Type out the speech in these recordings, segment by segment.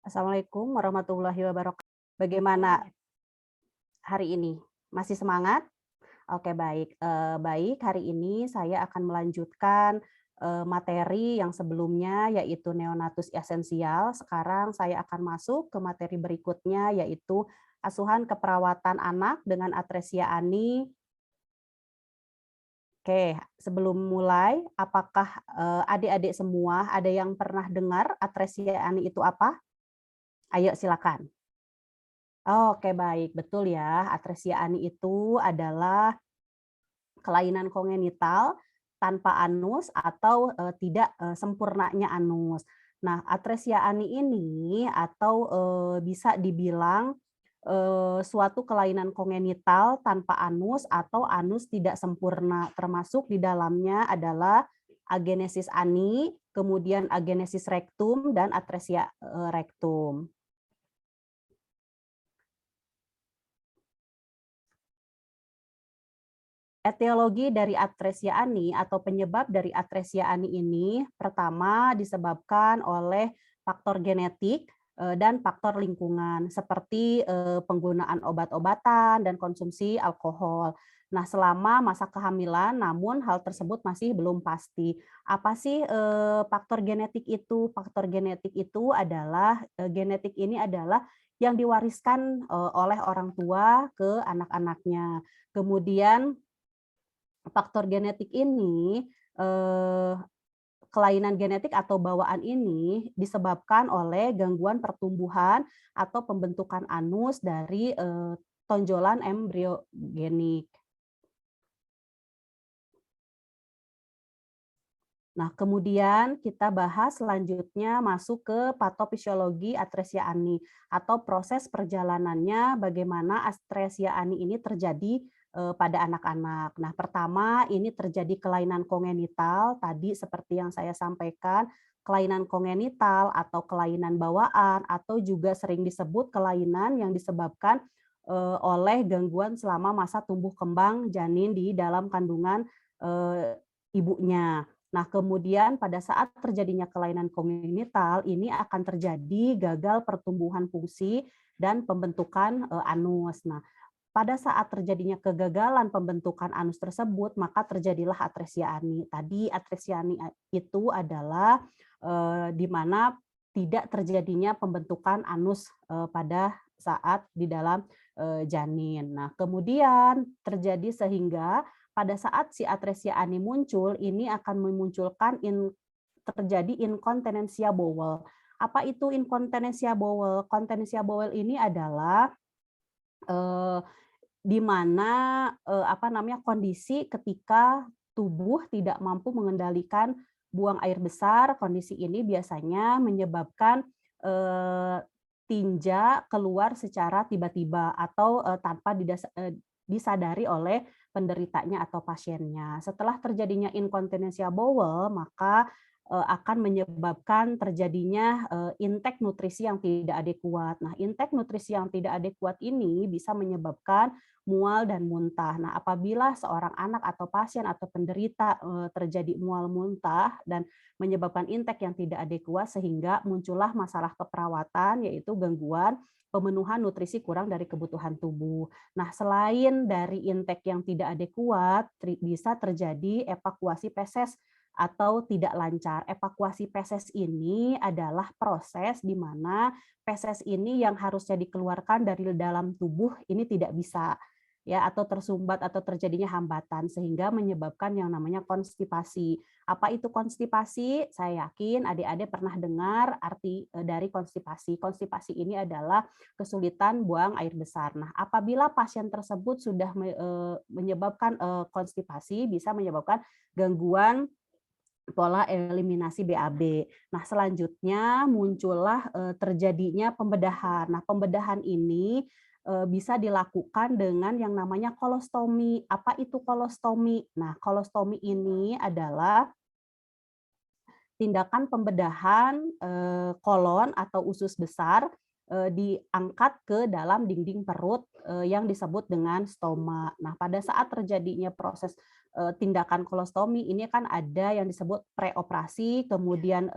Assalamualaikum warahmatullahi wabarakatuh. Bagaimana hari ini? Masih semangat? Oke, baik. Baik, hari ini saya akan melanjutkan, materi yang sebelumnya, yaitu neonatus esensial. Sekarang saya akan masuk ke materi berikutnya, yaitu asuhan keperawatan anak dengan atresia ani. Oke, sebelum mulai, apakah, adik-adik semua ada yang pernah dengar atresia ani itu apa? Ayo silakan. Oke, baik, betul ya. Atresia ani itu adalah kelainan kongenital tanpa anus atau tidak sempurnanya anus. Nah, atresia ani ini atau bisa dibilang suatu kelainan kongenital tanpa anus atau anus tidak sempurna, termasuk di dalamnya adalah agenesis ani, kemudian agenesis rektum dan atresia rektum. Etiologi dari atresia ani atau penyebab dari atresia ani ini pertama disebabkan oleh faktor genetik dan faktor lingkungan seperti penggunaan obat-obatan dan konsumsi alkohol. Nah, selama masa kehamilan namun hal tersebut masih belum pasti. Apa sih faktor genetik itu? Faktor genetik itu adalah genetik ini adalah yang diwariskan oleh orang tua ke anak-anaknya. Kemudian faktor genetik ini, kelainan genetik atau bawaan ini disebabkan oleh gangguan pertumbuhan atau pembentukan anus dari, tonjolan embriogenik. Nah, kemudian kita bahas selanjutnya masuk ke patofisiologi atresia ani atau proses perjalanannya bagaimana atresia ani ini terjadi pada anak-anak. Nah, pertama ini terjadi kelainan kongenital tadi seperti yang saya sampaikan, kelainan kongenital atau kelainan bawaan atau juga sering disebut kelainan yang disebabkan oleh gangguan selama masa tumbuh kembang janin di dalam kandungan ibunya. Nah, kemudian pada saat terjadinya kelainan kongenital, ini akan terjadi gagal pertumbuhan fungsi dan pembentukan anus. Nah, pada saat terjadinya kegagalan pembentukan anus tersebut, maka terjadilah atresia ani. Tadi atresia ani itu adalah di mana tidak terjadinya pembentukan anus pada saat di dalam janin. Nah, kemudian terjadi sehingga pada saat si atresia ani muncul, ini akan memunculkan terjadi inkontinensia bowel. Apa itu inkontinensia bowel? Kontinensia bowel ini adalah eh, di mana apa namanya kondisi ketika tubuh tidak mampu mengendalikan buang air besar. Kondisi ini biasanya menyebabkan eh, tinja keluar secara tiba-tiba atau tanpa disadari oleh penderitanya atau pasiennya. Setelah terjadinya inkontinensia bowel, maka akan menyebabkan terjadinya intake nutrisi yang tidak adekuat. Nah, intake nutrisi yang tidak adekuat ini bisa menyebabkan mual dan muntah. Nah, apabila seorang anak atau pasien atau penderita terjadi mual muntah dan menyebabkan intake yang tidak adekuat sehingga muncullah masalah keperawatan yaitu gangguan pemenuhan nutrisi kurang dari kebutuhan tubuh. Nah, selain dari intake yang tidak adekuat, bisa terjadi evakuasi feses atau tidak lancar. Evakuasi feses ini adalah proses di mana feses ini yang harusnya dikeluarkan dari dalam tubuh ini tidak bisa ya atau tersumbat atau terjadinya hambatan sehingga menyebabkan yang namanya konstipasi. Apa itu konstipasi? Saya yakin adik-adik pernah dengar arti dari konstipasi. Konstipasi ini adalah kesulitan buang air besar. Nah, apabila pasien tersebut sudah menyebabkan konstipasi bisa menyebabkan gangguan pola eliminasi BAB. Nah, selanjutnya muncullah terjadinya pembedahan. Nah, pembedahan ini bisa dilakukan dengan yang namanya kolostomi. Apa itu kolostomi? Nah, kolostomi ini adalah tindakan pembedahan kolon atau usus besar diangkat ke dalam dinding perut yang disebut dengan stoma. Nah, pada saat terjadinya proses tindakan kolostomi ini kan ada yang disebut preoperasi, kemudian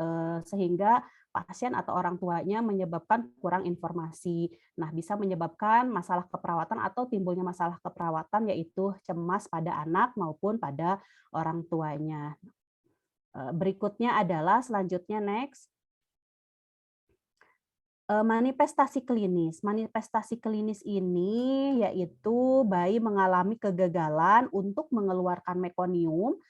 sehingga pasien atau orang tuanya menyebabkan kurang informasi. Nah, bisa menyebabkan masalah keperawatan atau timbulnya masalah keperawatan yaitu cemas pada anak maupun pada orang tuanya. Berikutnya adalah selanjutnya next. Manifestasi klinis. Manifestasi klinis ini yaitu bayi mengalami kegagalan untuk mengeluarkan mekonium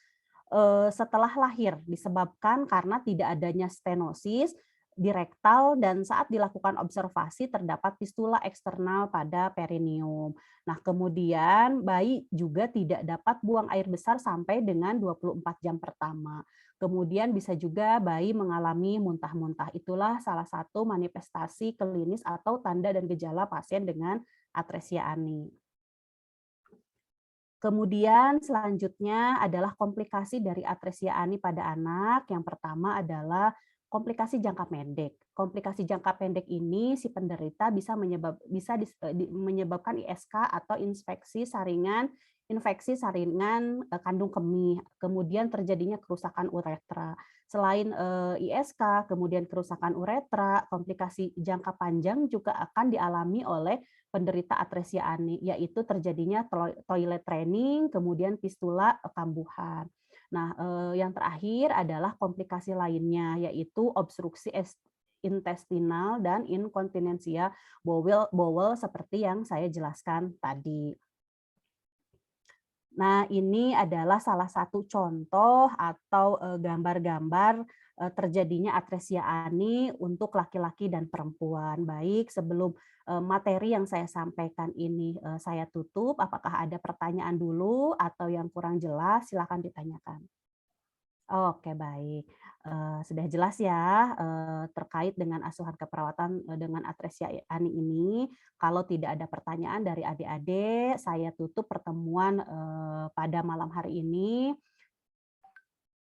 setelah lahir disebabkan karena tidak adanya stenosis di rektal dan saat dilakukan observasi terdapat fistula eksternal pada perineum. Nah, kemudian bayi juga tidak dapat buang air besar sampai dengan 24 jam pertama. Kemudian bisa juga bayi mengalami muntah-muntah. Itulah salah satu manifestasi klinis atau tanda dan gejala pasien dengan atresia ani. Kemudian selanjutnya adalah komplikasi dari atresia ani pada anak. Yang pertama adalah komplikasi jangka pendek. Komplikasi jangka pendek ini si penderita bisa menyebabkan ISK atau infeksi saringan kandung kemih. Kemudian terjadinya kerusakan uretra. Selain ISK, kemudian kerusakan uretra, komplikasi jangka panjang juga akan dialami oleh penderita atresia ani, yaitu terjadinya toilet training, kemudian fistula kambuhan. Nah, yang terakhir adalah komplikasi lainnya, yaitu obstruksi intestinal dan inkontinensia bowel seperti yang saya jelaskan tadi. Nah, ini adalah salah satu contoh atau gambar-gambar terjadinya atresia ani untuk laki-laki dan perempuan. Baik, sebelum materi yang saya sampaikan ini saya tutup, apakah ada pertanyaan dulu atau yang kurang jelas? Silakan ditanyakan. Oke, baik. Sudah jelas ya, terkait dengan asuhan keperawatan dengan atresia ani ini. Kalau tidak ada pertanyaan dari adik-adik, saya tutup pertemuan pada malam hari ini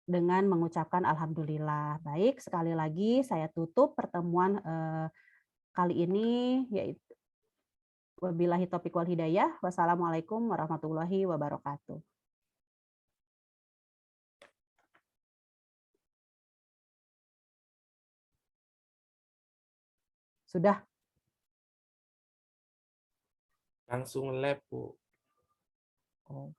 dengan mengucapkan alhamdulillah. Baik, sekali lagi saya tutup pertemuan kali ini, yaitu wabillahi taufiq wal hidayah. Wassalamualaikum warahmatullahi wabarakatuh. Sudah. Langsung lab, Bu. Oh.